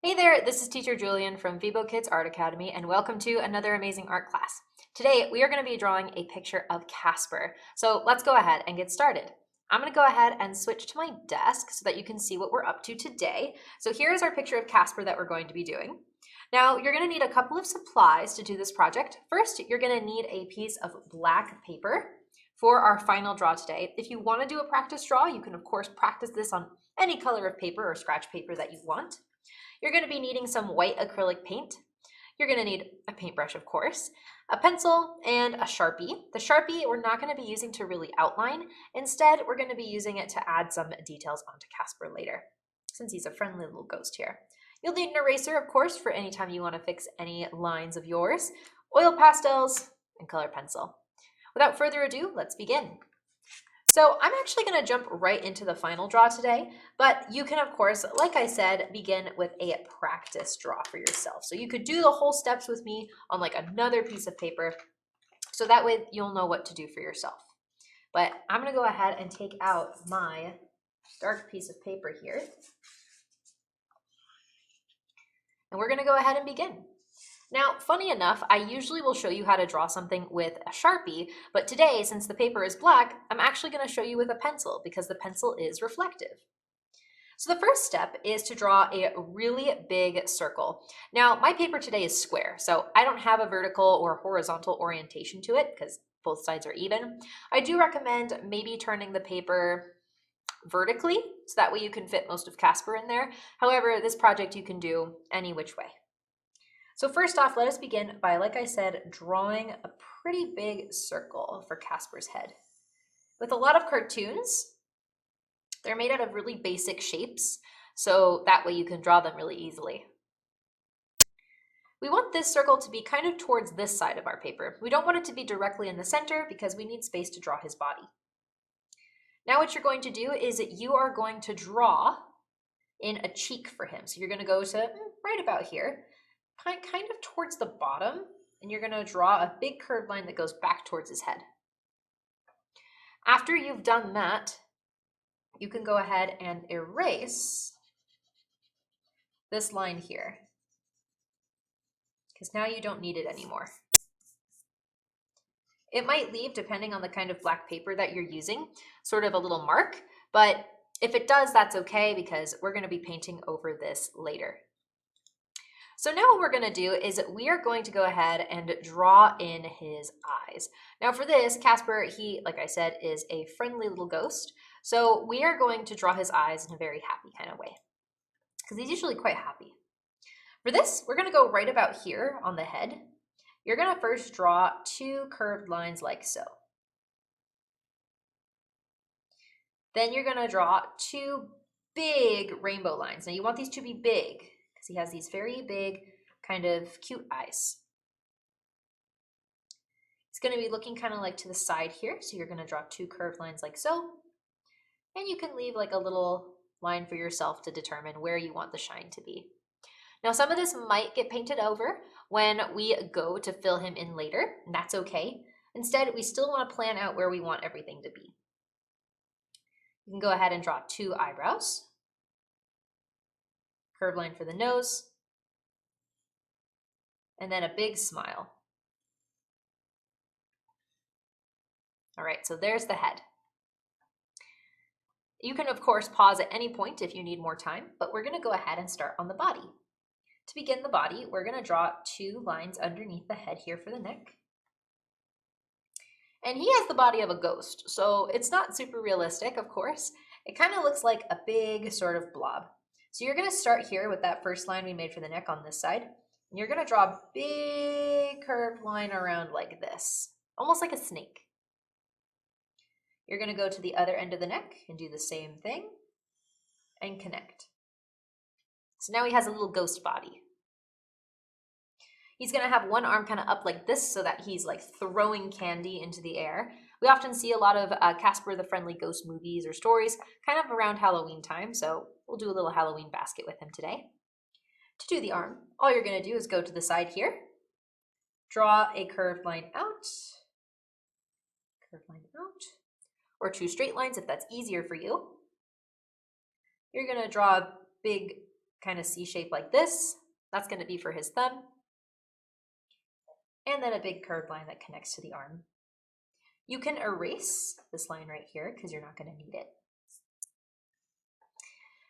Hey there, this is Teacher Julian from Vibo Kids Art Academy, and welcome to another amazing art class. Today, we are going to be drawing a picture of Casper. So let's go ahead and get started. I'm going to go ahead and switch to my desk so that you can see what we're up to today. So here is our picture of Casper that we're going to be doing. Now, you're going to need a couple of supplies to do this project. First, you're going to need a piece of black paper for our final draw today. If you want to do a practice draw, you can of course practice this on any color of paper or scratch paper that you want. You're going to be needing some white acrylic paint. You're going to need a paintbrush, of course, a pencil, and a Sharpie. The Sharpie we're not going to be using to really outline. Instead, we're going to be using it to add some details onto Casper later, since he's a friendly little ghost here. You'll need an eraser, of course, for any time you want to fix any lines of yours, oil pastels, and color pencil. Without further ado, let's begin. So I'm actually going to jump right into the final draw today, but you can, of course, like I said, begin with a practice draw for yourself. So you could do the whole steps with me on like another piece of paper, so that way you'll know what to do for yourself. But I'm going to go ahead and take out my dark piece of paper here, and we're going to go ahead and begin. Now, funny enough, I usually will show you how to draw something with a Sharpie, but today, since the paper is black, I'm actually going to show you with a pencil because the pencil is reflective. So the first step is to draw a really big circle. Now, my paper today is square, so I don't have a vertical or horizontal orientation to it because both sides are even. I do recommend maybe turning the paper vertically, so that way you can fit most of Casper in there. However, this project you can do any which way. So first off, let us begin by, like I said, drawing a pretty big circle for Casper's head. With a lot of cartoons, they're made out of really basic shapes, so that way you can draw them really easily. We want this circle to be kind of towards this side of our paper. We don't want it to be directly in the center because we need space to draw his body. Now what you're going to do is you are going to draw in a cheek for him. So you're going to go to right about here, kind of towards the bottom, and you're going to draw a big curved line that goes back towards his head. After you've done that, you can go ahead and erase this line here, because now you don't need it anymore. It might leave, depending on the kind of black paper that you're using, sort of a little mark, but if it does, that's okay because we're going to be painting over this later. So now what we're going to do is we are going to go ahead and draw in his eyes. Now for this, Casper, he, like I said, is a friendly little ghost. So we are going to draw his eyes in a very happy kind of way, because he's usually quite happy. For this, we're going to go right about here on the head. You're going to first draw two curved lines like so. Then you're going to draw two big rainbow lines. Now you want these to be big, because he has these very big, kind of cute eyes. It's going to be looking kind of like to the side here, so you're going to draw two curved lines like so. And you can leave like a little line for yourself to determine where you want the shine to be. Now some of this might get painted over when we go to fill him in later, and that's okay. Instead, we still want to plan out where we want everything to be. You can go ahead and draw two eyebrows. Curved line for the nose, and then a big smile. All right, so there's the head. You can, of course, pause at any point if you need more time, but we're going to go ahead and start on the body. To begin the body, we're going to draw two lines underneath the head here for the neck. And he has the body of a ghost, so it's not super realistic, of course. It kind of looks like a big sort of blob. So you're going to start here with that first line we made for the neck on this side. And you're going to draw a big curved line around like this, almost like a snake. You're going to go to the other end of the neck and do the same thing and connect. So now he has a little ghost body. He's going to have one arm kind of up like this so that he's like throwing candy into the air. We often see a lot of Casper the Friendly Ghost movies or stories kind of around Halloween time, so we'll do a little Halloween basket with him today. To do the arm, all you're going to do is go to the side here, draw a curved line out, or two straight lines if that's easier for you. You're going to draw a big kind of C shape like this. That's going to be for his thumb. And then a big curved line that connects to the arm. You can erase this line right here because you're not going to need it.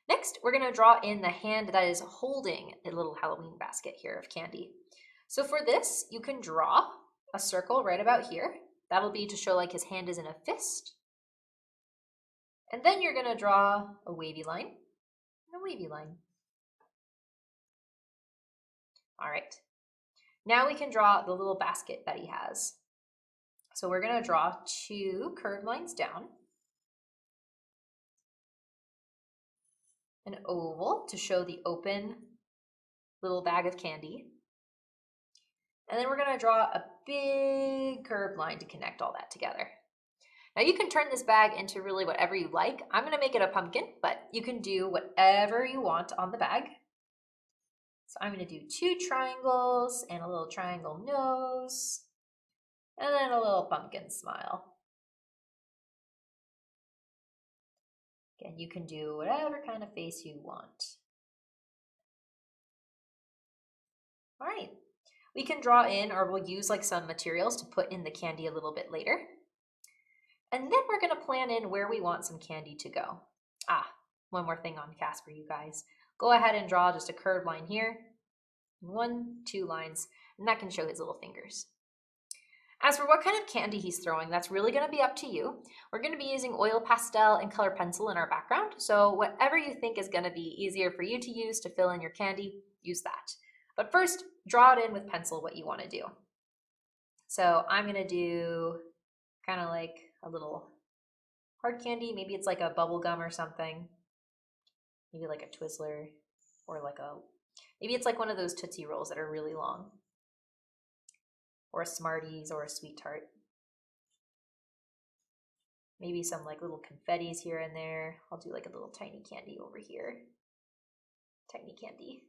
Next, we're going to draw in the hand that is holding a little Halloween basket here of candy. So for this, you can draw a circle right about here. That'll be to show like his hand is in a fist. And then you're going to draw a wavy line and a wavy line. All right. Now we can draw the little basket that he has. So we're going to draw 2 curved lines down, an oval to show the open little bag of candy, and then we're going to draw a big curved line to connect all that together. Now you can turn this bag into really whatever you like. I'm going to make it a pumpkin, but you can do whatever you want on the bag. So I'm going to do 2 triangles and a little triangle nose, and then a little pumpkin smile. Again, you can do whatever kind of face you want. All right, we can draw in, or we'll use like some materials to put in the candy a little bit later. And then we're going to plan in where we want some candy to go. One more thing on Casper, you guys. Go ahead and draw just a curved line here. 1, 2 lines, and that can show his little fingers. As for what kind of candy he's throwing, that's really going to be up to you. We're going to be using oil pastel and color pencil in our background, so whatever you think is going to be easier for you to use to fill in your candy, use that. But first, draw it in with pencil what you want to do. So I'm going to do kind of like a little hard candy. Maybe it's like a bubble gum or something. Maybe like a Twizzler, or like maybe it's like one of those Tootsie Rolls that are really long. Or a Smarties or a Sweet Tart. Maybe some like little confettis here and there. I'll do like a little tiny candy over here. Tiny candy.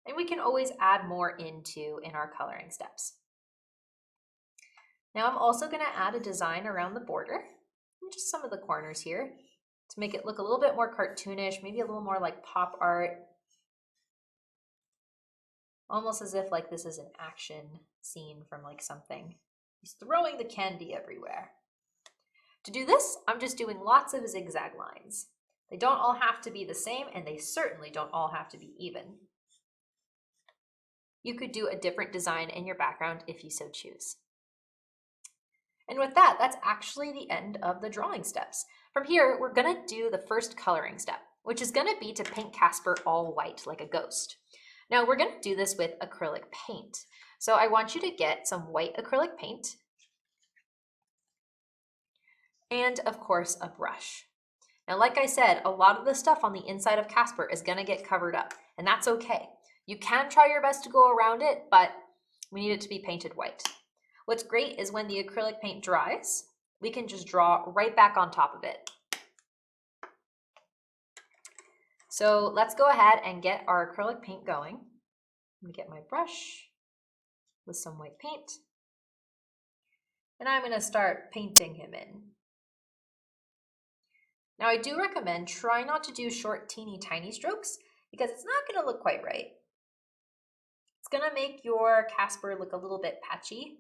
And we can always add more in our coloring steps. Now I'm also going to add a design around the border, and just some of the corners here, to make it look a little bit more cartoonish, maybe a little more like pop art. Almost as if like this is an action scene from like something. He's throwing the candy everywhere. To do this, I'm just doing lots of zigzag lines. They don't all have to be the same, and they certainly don't all have to be even. You could do a different design in your background if you so choose. And with that, that's actually the end of the drawing steps. From here, we're going to do the first coloring step, which is going to be to paint Casper all white like a ghost. Now we're going to do this with acrylic paint. So I want you to get some white acrylic paint and of course a brush. Now like I said, a lot of the stuff on the inside of Casper is going to get covered up, and that's okay. You can try your best to go around it, but we need it to be painted white. What's great is when the acrylic paint dries, we can just draw right back on top of it. So let's go ahead and get our acrylic paint going. I'm going to get my brush with some white paint, and I'm going to start painting him in. Now I do recommend try not to do short, teeny tiny strokes because it's not going to look quite right. It's going to make your Casper look a little bit patchy.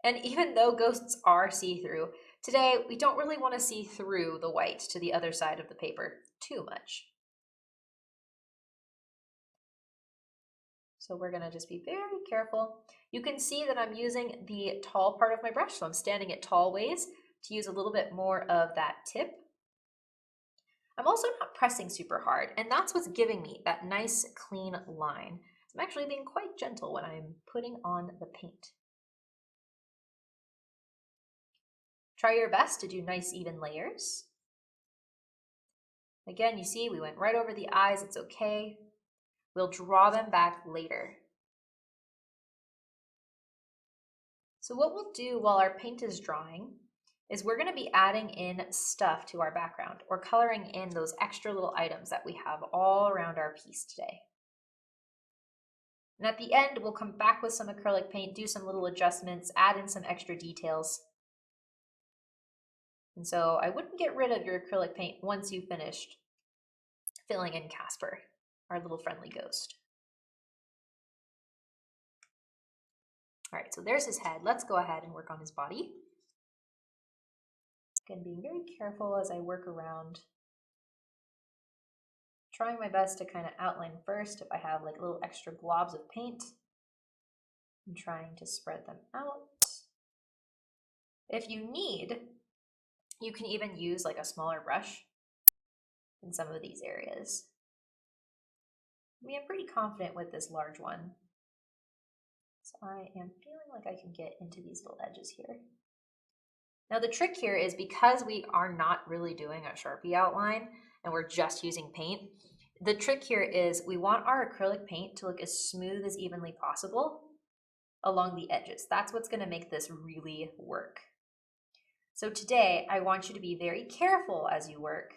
And even though ghosts are see-through, today we don't really want to see through the white to the other side of the paper too much. So we're going to just be very careful. You can see that I'm using the tall part of my brush, so I'm standing it tall ways to use a little bit more of that tip. I'm also not pressing super hard, and that's what's giving me that nice clean line. I'm actually being quite gentle when I'm putting on the paint. Try your best to do nice even layers. Again, you see we went right over the eyes, it's okay. We'll draw them back later. So what we'll do while our paint is drying is we're going to be adding in stuff to our background, or coloring in those extra little items that we have all around our piece today. And at the end, we'll come back with some acrylic paint, do some little adjustments, add in some extra details. And so I wouldn't get rid of your acrylic paint once you've finished filling in Casper, our little friendly ghost. All right, so there's his head. Let's go ahead and work on his body. Again, being very careful as I work around, trying my best to kind of outline first if I have like little extra globs of paint, and trying to spread them out. If you need, you can even use like a smaller brush in some of these areas. I mean, I'm pretty confident with this large one. So I am feeling like I can get into these little edges here. Now the trick here is because we are not really doing a Sharpie outline and we're just using paint, the trick here is we want our acrylic paint to look as smooth as evenly possible along the edges. That's what's going to make this really work. So today I want you to be very careful as you work,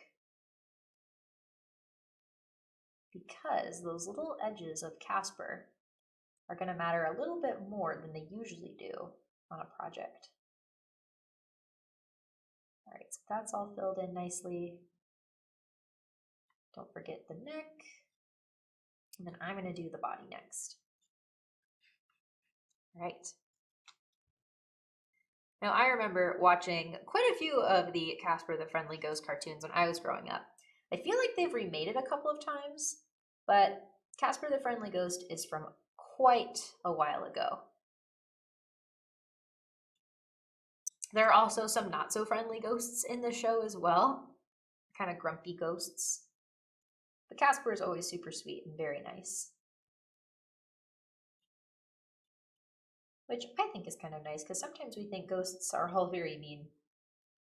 because those little edges of Casper are going to matter a little bit more than they usually do on a project. All right, so that's all filled in nicely. Don't forget the neck. And then I'm going to do the body next. All right. Now I remember watching quite a few of the Casper the Friendly Ghost cartoons when I was growing up. I feel like they've remade it a couple of times, but Casper the Friendly Ghost is from quite a while ago. There are also some not so friendly ghosts in the show as well, kind of grumpy ghosts. But Casper is always super sweet and very nice, which I think is kind of nice because sometimes we think ghosts are all very mean,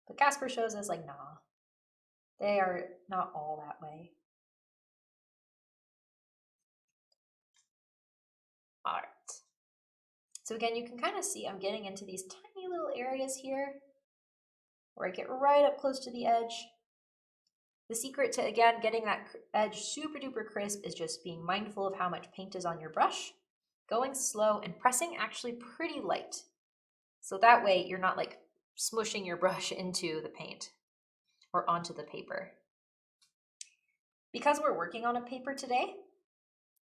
but Casper shows us like, nah, they are not all that way. All right. So again, you can kind of see I'm getting into these tiny little areas here where I get right up close to the edge. The secret to, again, getting that edge super duper crisp is just being mindful of how much paint is on your brush, going slow and pressing actually pretty light. So that way you're not like smushing your brush into the paint or onto the paper. Because we're working on a paper today,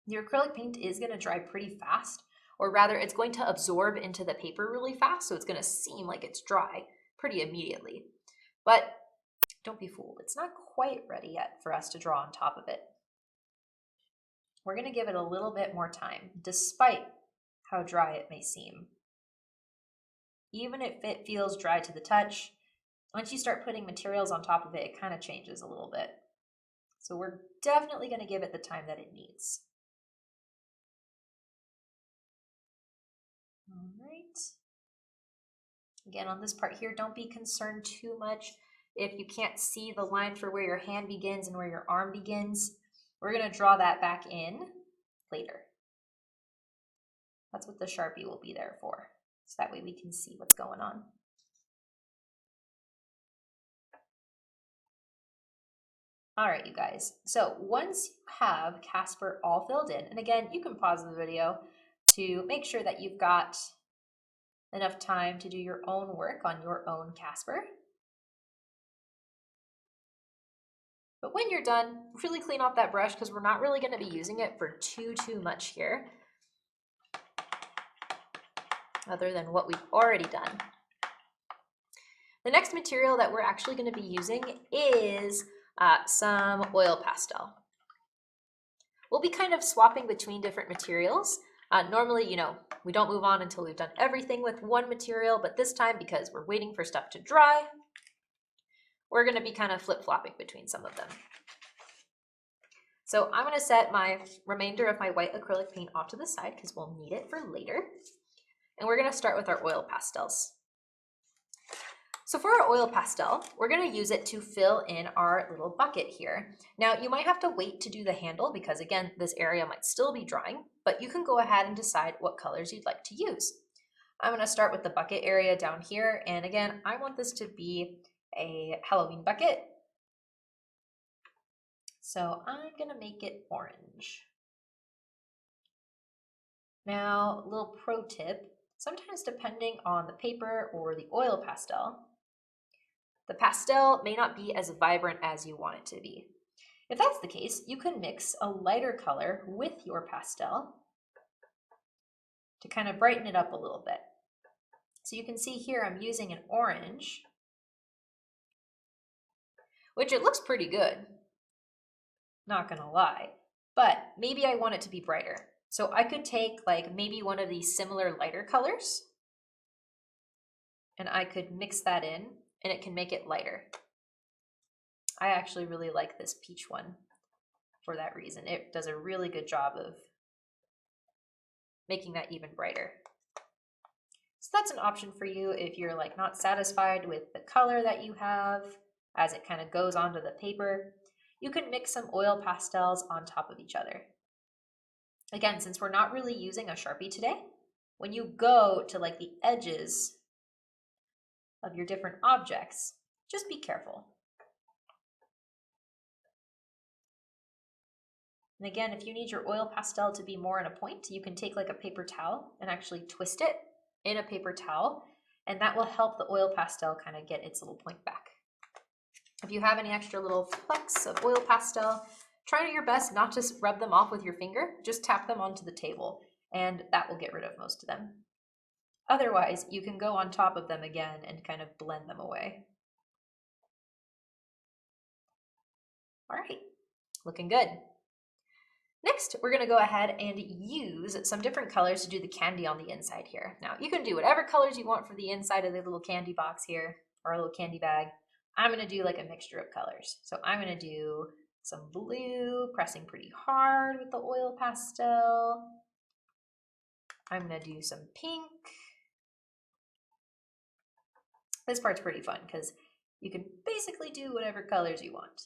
your acrylic paint is going to dry pretty fast, or rather it's going to absorb into the paper really fast, so it's going to seem like it's dry pretty immediately. But don't be fooled, it's not quite ready yet for us to draw on top of it. We're going to give it a little bit more time, despite how dry it may seem. Even if it feels dry to the touch, once you start putting materials on top of it, it kind of changes a little bit. So we're definitely going to give it the time that it needs. All right. Again, on this part here, don't be concerned too much if you can't see the line for where your hand begins and where your arm begins. We're going to draw that back in later. That's what the Sharpie will be there for, so that way we can see what's going on. All right, you guys. So once you have Casper all filled in, and again, you can pause the video to make sure that you've got enough time to do your own work on your own Casper. But when you're done, really clean off that brush because we're not really going to be using it for too much here, other than what we've already done. The next material that we're actually going to be using is some oil pastel. We'll be kind of swapping between different materials. Normally, you know, we don't move on until we've done everything with one material, but this time, because we're waiting for stuff to dry, we're going to be kind of flip-flopping between some of them. So I'm going to set my remainder of my white acrylic paint off to the side because we'll need it for later. And we're going to start with our oil pastels. So for our oil pastel, we're going to use it to fill in our little bucket here. Now you might have to wait to do the handle because again, this area might still be drying, but you can go ahead and decide what colors you'd like to use. I'm going to start with the bucket area down here. And again, I want this to be a Halloween bucket. So I'm going to make it orange. Now, a little pro tip, sometimes depending on the paper or the oil pastel, the pastel may not be as vibrant as you want it to be. If that's the case, you can mix a lighter color with your pastel to kind of brighten it up a little bit. So you can see here I'm using an orange, which it looks pretty good, not gonna lie, but maybe I want it to be brighter. So I could take like maybe one of these similar lighter colors and I could mix that in and it can make it lighter. I actually really like this peach one for that reason. It does a really good job of making that even brighter. So that's an option for you if you're like not satisfied with the color that you have as it kind of goes onto the paper. You can mix some oil pastels on top of each other. Again, since we're not really using a Sharpie today, when you go to like the edges of your different objects, just be careful. And again, if you need your oil pastel to be more on a point, you can take like a paper towel and actually twist it in a paper towel, and that will help the oil pastel kind of get its little point back. If you have any extra little flecks of oil pastel, try your best not to rub them off with your finger, just tap them onto the table, and that will get rid of most of them. Otherwise, you can go on top of them again and kind of blend them away. All right, looking good. Next, we're gonna go ahead and use some different colors to do the candy on the inside here. Now, you can do whatever colors you want for the inside of the little candy box here, or a little candy bag. I'm gonna do like a mixture of colors. So I'm gonna do some blue, pressing pretty hard with the oil pastel. I'm gonna do some pink. This part's pretty fun because you can basically do whatever colors you want.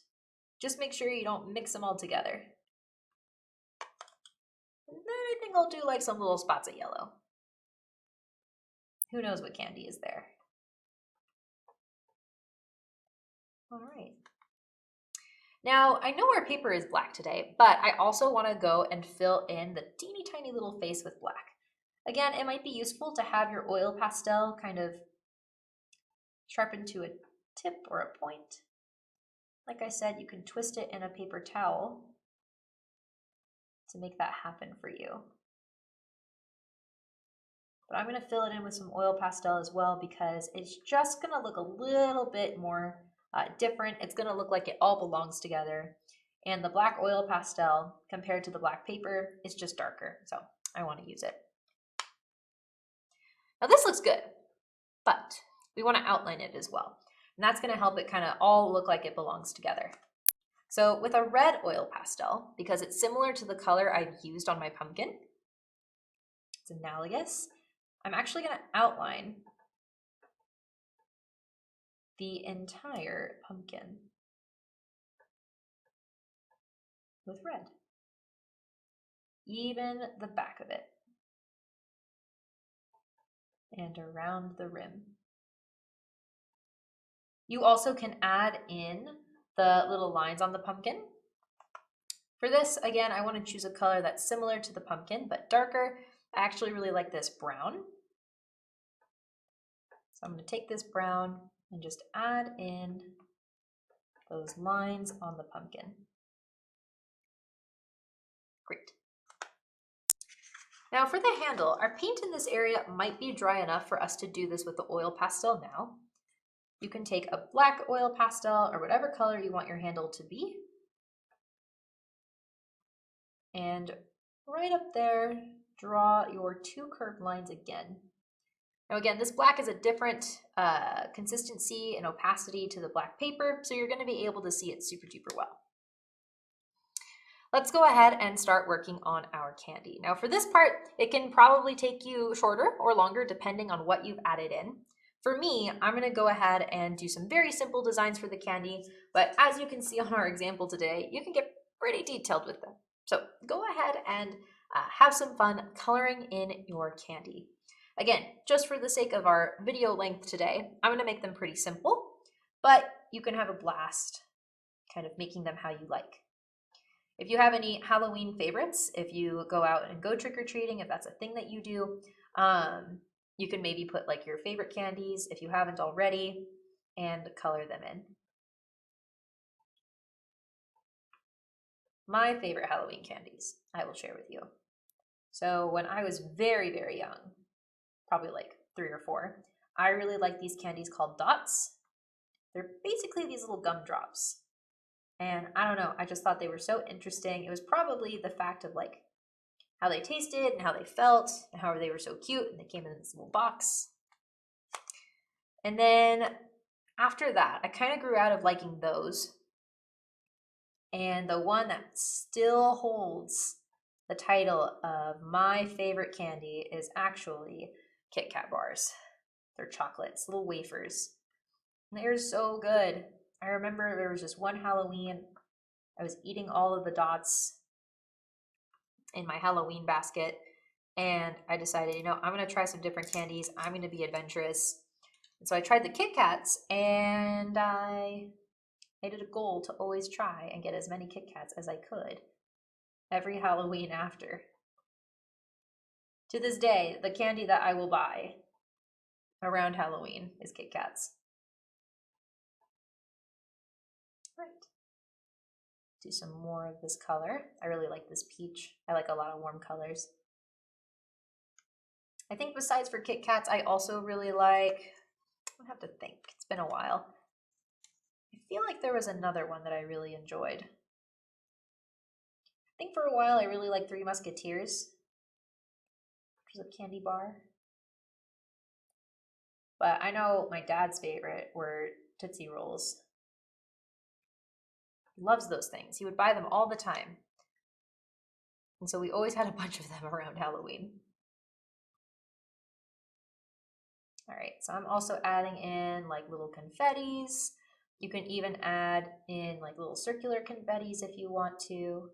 Just make sure you don't mix them all together. And then I think I'll do like some little spots of yellow. Who knows what candy is there? All right. Now, I know our paper is black today, but I also want to go and fill in the teeny tiny little face with black. Again, it might be useful to have your oil pastel kind of sharpened to a tip or a point. Like I said, you can twist it in a paper towel to make that happen for you. But I'm going to fill it in with some oil pastel as well because it's just going to look a little bit more different. It's going to look like it all belongs together. And the black oil pastel compared to the black paper is just darker, so I want to use it. Now this looks good, but we want to outline it as well. And that's going to help it kind of all look like it belongs together. So with a red oil pastel, because it's similar to the color I've used on my pumpkin, it's analogous, I'm actually going to outline the entire pumpkin with red, even the back of it and around the rim. You also can add in the little lines on the pumpkin. For this, again, I want to choose a color that's similar to the pumpkin, but darker. I actually really like this brown. So I'm going to take this brown and just add in those lines on the pumpkin. Great. Now for the handle, our paint in this area might be dry enough for us to do this with the oil pastel now. You can take a black oil pastel or whatever color you want your handle to be. And right up there, draw your two curved lines again. Now again, this black is a different consistency and opacity to the black paper, so you're going to be able to see it super duper well. Let's go ahead and start working on our candy. Now for this part, it can probably take you shorter or longer depending on what you've added in. For me, I'm going to go ahead and do some very simple designs for the candy, but as you can see on our example today, you can get pretty detailed with them. So go ahead and have some fun coloring in your candy. Again, just for the sake of our video length today, I'm going to make them pretty simple, but you can have a blast kind of making them how you like. If you have any Halloween favorites, if you go out and go trick-or-treating, if that's a thing that you do, you can maybe put like your favorite candies, if you haven't already, and color them in. my favorite Halloween candies I will share with you. So when I was very, very young, probably like 3 or 4, I really liked these candies called Dots. They're basically these little gumdrops. And I don't know, I just thought they were so interesting. It was probably the fact of like how they tasted and how they felt and how they were so cute, and they came in this little box. And then after that, I kind of grew out of liking those. And the one that still holds the title of my favorite candy is actually Kit Kat bars. They're chocolates, little wafers. And they're so good. I remember there was just one Halloween, I was eating all of the dots in my Halloween basket, and I decided, you know, I'm going to try some different candies. I'm going to be adventurous. And so I tried the Kit Kats, and I made it a goal to always try and get as many Kit Kats as I could every Halloween after. To this day, the candy that I will buy around Halloween is Kit Kats. Right. Do some more of this color. I really like this peach. I like a lot of warm colors. I think besides for Kit Kats, I also really like, I have to think, it's been a while. I feel like there was another one that I really enjoyed. I think for a while I really liked Three Musketeers, which was a candy bar. But I know my dad's favorite were Tootsie Rolls. He loves those things. He would buy them all the time. And so we always had a bunch of them around Halloween. All right, so I'm also adding in like little confettis. You can even add in like little circular confettis if you want to.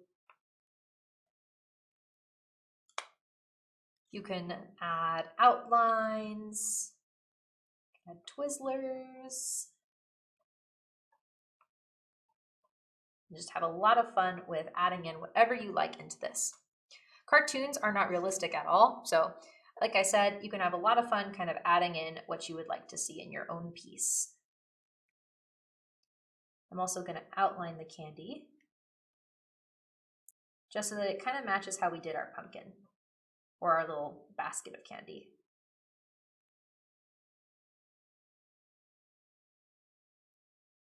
You can add outlines, add Twizzlers. Just have a lot of fun with adding in whatever you like into this. Cartoons are not realistic at all, so like I said, you can have a lot of fun kind of adding in what you would like to see in your own piece. I'm also going to outline the candy just so that it kind of matches how we did our pumpkin or our little basket of candy.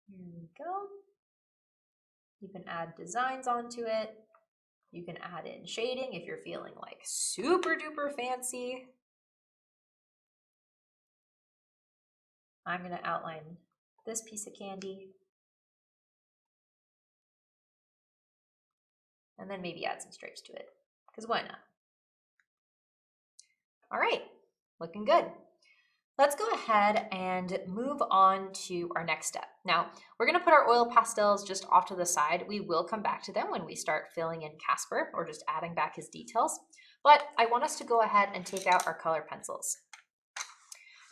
Here we go. You can add designs onto it. You can add in shading if you're feeling like super duper fancy. I'm going to outline this piece of candy. And then maybe add some stripes to it, because why not? All right, looking good. Let's go ahead and move on to our next step. Now, we're gonna put our oil pastels just off to the side. We will come back to them when we start filling in Casper or just adding back his details. But I want us to go ahead and take out our color pencils.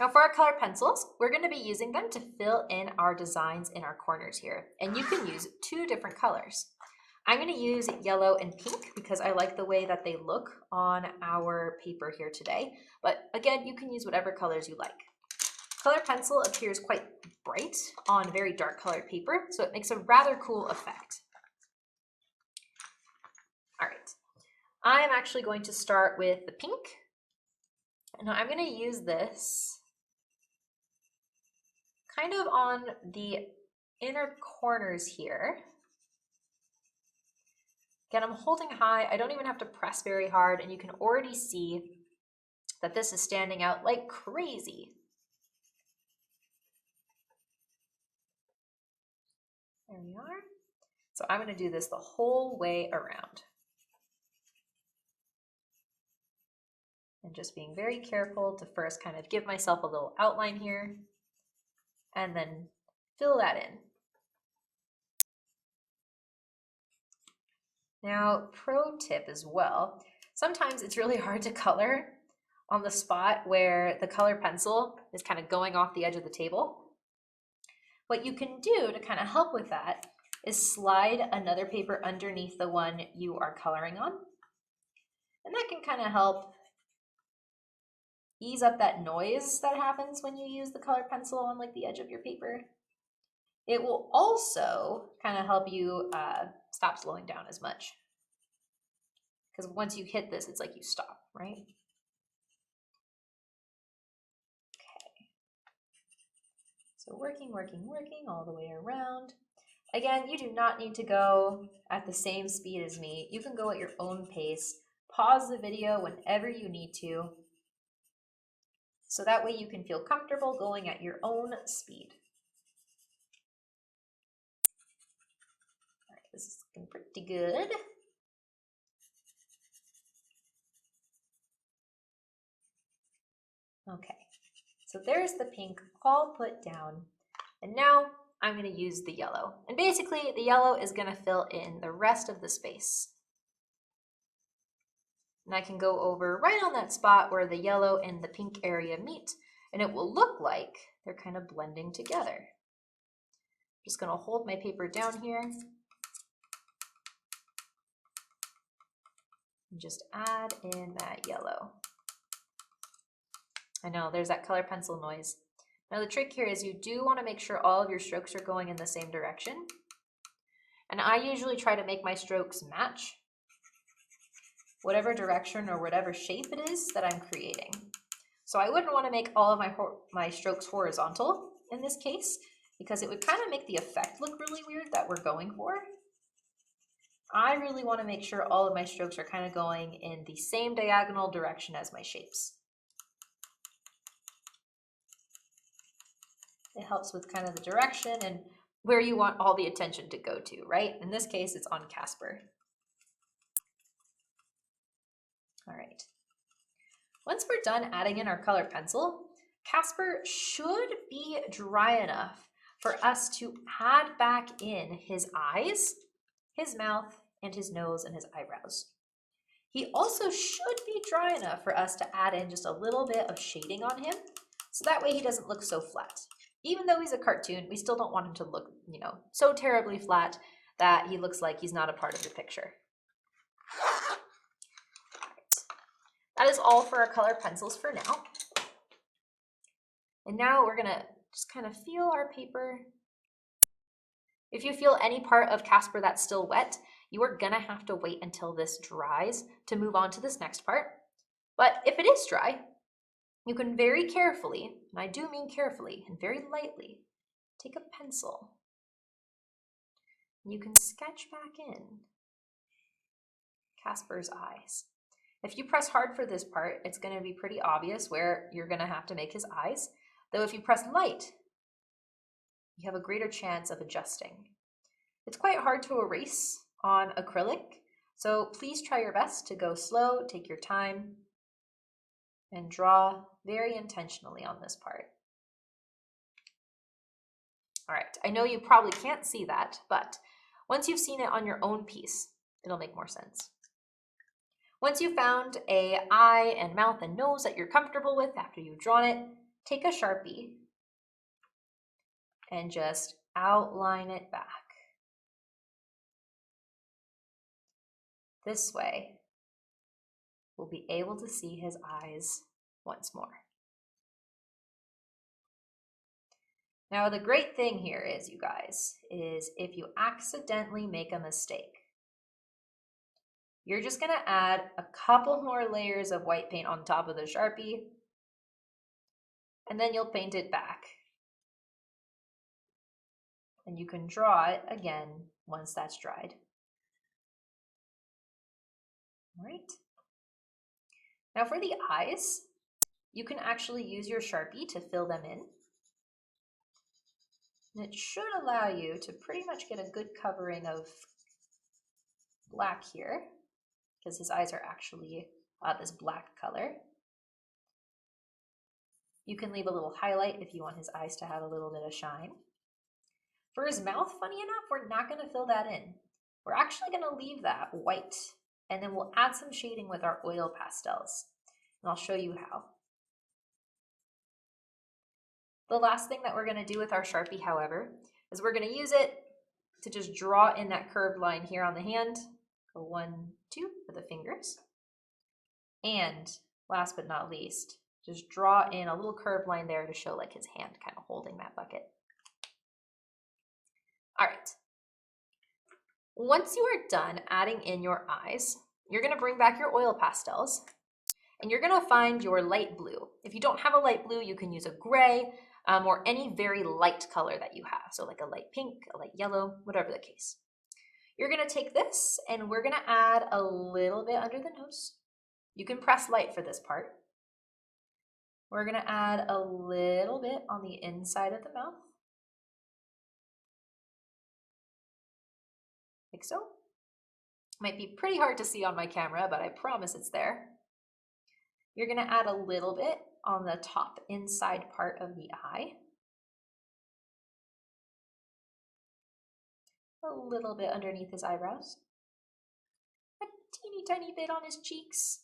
Now for our color pencils, we're gonna be using them to fill in our designs in our corners here. And you can use 2 different colors. I'm going to use yellow and pink because I like the way that they look on our paper here today. But again, you can use whatever colors you like. Color pencil appears quite bright on very dark colored paper, so it makes a rather cool effect. All right, I'm actually going to start with the pink. Now I'm going to use this kind of on the inner corners here. Again, I'm holding high. I don't even have to press very hard, and you can already see that this is standing out like crazy. There we are. So I'm going to do this the whole way around. And just being very careful to first kind of give myself a little outline here, and then fill that in. Now, pro tip as well, sometimes it's really hard to color on the spot where the color pencil is kind of going off the edge of the table. What you can do to kind of help with that is slide another paper underneath the one you are coloring on. And that can kind of help ease up that noise that happens when you use the color pencil on like the edge of your paper. It will also kind of help you stop slowing down as much. Because once you hit this, it's like you stop, right? Okay. So working all the way around. Again, you do not need to go at the same speed as me. You can go at your own pace. Pause the video whenever you need to. So that way you can feel comfortable going at your own speed. All right, this is looking pretty good. Okay, so there's the pink all put down. And now I'm going to use the yellow. And basically the yellow is going to fill in the rest of the space. And I can go over right on that spot where the yellow and the pink area meet, and it will look like they're kind of blending together. I'm just going to hold my paper down here and just add in that yellow. I know, there's that color pencil noise. Now the trick here is you do want to make sure all of your strokes are going in the same direction. And I usually try to make my strokes match whatever direction or whatever shape it is that I'm creating. So I wouldn't want to make all of my strokes horizontal in this case, because it would kind of make the effect look really weird that we're going for. I really want to make sure all of my strokes are kind of going in the same diagonal direction as my shapes. It helps with kind of the direction and where you want all the attention to go to, right? In this case, it's on Casper. All right. Once we're done adding in our color pencil, Casper should be dry enough for us to add back in his eyes, his mouth, and his nose and his eyebrows. He also should be dry enough for us to add in just a little bit of shading on him, so that way he doesn't look so flat. Even though he's a cartoon, we still don't want him to look, so terribly flat that he looks like he's not a part of the picture. That is all for our color pencils for now. And now we're gonna just kind of feel our paper. If you feel any part of Casper that's still wet, you are gonna have to wait until this dries to move on to this next part. But if it is dry, you can very carefully, and I do mean carefully and very lightly, take a pencil. And you can sketch back in Casper's eyes. If you press hard for this part, it's going to be pretty obvious where you're going to have to make his eyes. Though if you press light, you have a greater chance of adjusting. It's quite hard to erase on acrylic, so please try your best to go slow, take your time, and draw very intentionally on this part. All right, I know you probably can't see that, but once you've seen it on your own piece, it'll make more sense. Once you've found an eye and mouth and nose that you're comfortable with after you've drawn it, take a Sharpie and just outline it back. This way, we'll be able to see his eyes once more. Now, the great thing here is, you guys, is if you accidentally make a mistake, you're just going to add a couple more layers of white paint on top of the Sharpie, and then you'll paint it back. And you can draw it again once that's dried. All right. Now for the eyes, you can actually use your Sharpie to fill them in. And it should allow you to pretty much get a good covering of black here, because his eyes are actually this black color. You can leave a little highlight if you want his eyes to have a little bit of shine. For his mouth, funny enough, we're not going to fill that in. We're actually going to leave that white, and then we'll add some shading with our oil pastels. And I'll show you how. The last thing that we're going to do with our Sharpie, however, is we're going to use it to just draw in that curved line here on the hand. Go 1, 2 for the fingers. And last but not least, just draw in a little curved line there to show like his hand kind of holding that bucket. All right. Once you are done adding in your eyes, you're going to bring back your oil pastels and you're going to find your light blue. If you don't have a light blue, you can use a gray or any very light color that you have. So like a light pink, a light yellow, whatever the case. You're going to take this and we're going to add a little bit under the nose. You can press light for this part. We're going to add a little bit on the inside of the mouth. Like so. Might be pretty hard to see on my camera, but I promise it's there. You're going to add a little bit on the top inside part of the eye. A little bit underneath his eyebrows. A teeny tiny bit on his cheeks.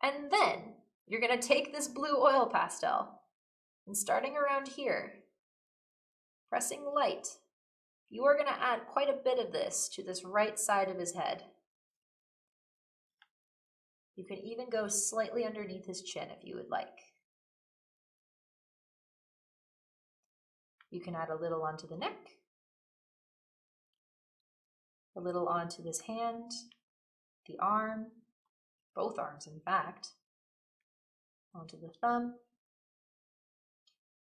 And then you're going to take this blue oil pastel and starting around here, pressing light, you are going to add quite a bit of this to this right side of his head. You can even go slightly underneath his chin if you would like. You can add a little onto the neck, a little onto this hand, the arm, both arms in fact, onto the thumb.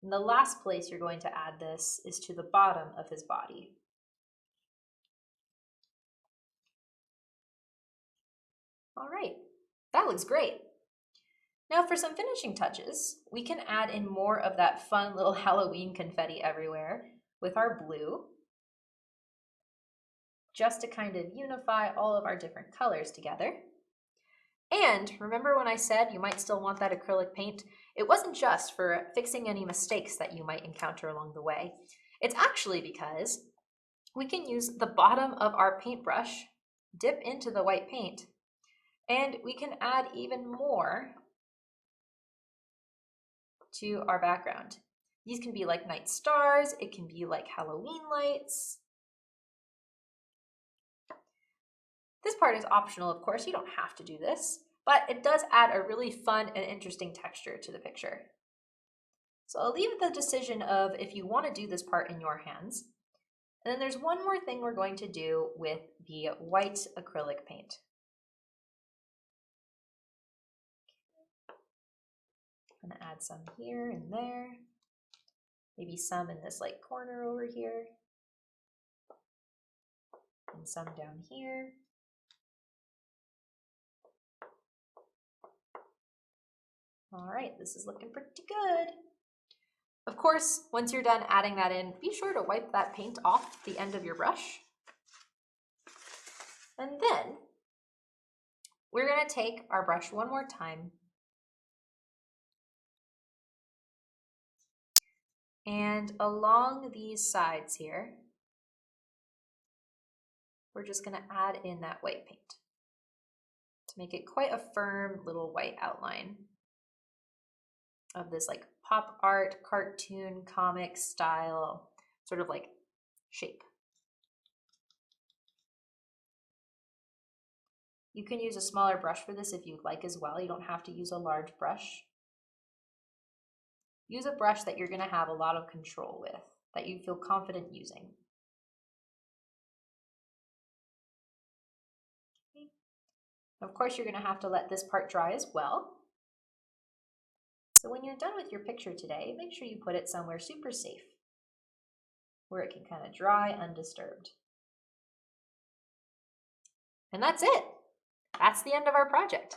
And the last place you're going to add this is to the bottom of his body. All right, that looks great. Now for some finishing touches, we can add in more of that fun little Halloween confetti everywhere with our blue, just to kind of unify all of our different colors together. And remember when I said you might still want that acrylic paint? It wasn't just for fixing any mistakes that you might encounter along the way. It's actually because we can use the bottom of our paintbrush, dip into the white paint, and we can add even more to our background. These can be like night stars, it can be like Halloween lights. This part is optional, of course, you don't have to do this, but it does add a really fun and interesting texture to the picture. So I'll leave the decision of if you want to do this part in your hands. And then there's one more thing we're going to do with the white acrylic paint. I'm going to add some here and there, maybe some in this like corner over here, and some down here. All right, this is looking pretty good. Of course, once you're done adding that in, be sure to wipe that paint off the end of your brush. And then we're going to take our brush one more time and along these sides here, we're just going to add in that white paint to make it quite a firm little white outline of this like pop art, cartoon, comic style sort of like shape. You can use a smaller brush for this if you'd like as well. You don't have to use a large brush. Use a brush that you're going to have a lot of control with, that you feel confident using. Okay. Of course, you're going to have to let this part dry as well. So when you're done with your picture today, make sure you put it somewhere super safe, where it can kind of dry undisturbed. And that's it. That's the end of our project.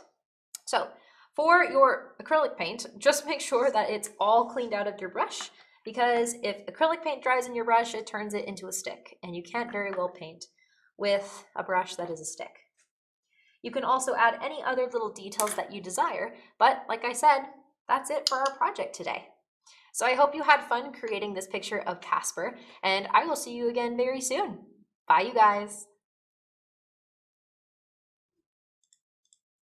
So for your acrylic paint, just make sure that it's all cleaned out of your brush, because if acrylic paint dries in your brush, it turns it into a stick, and you can't very well paint with a brush that is a stick. You can also add any other little details that you desire, but like I said, that's it for our project today. So I hope you had fun creating this picture of Casper, and I will see you again very soon. Bye, you guys.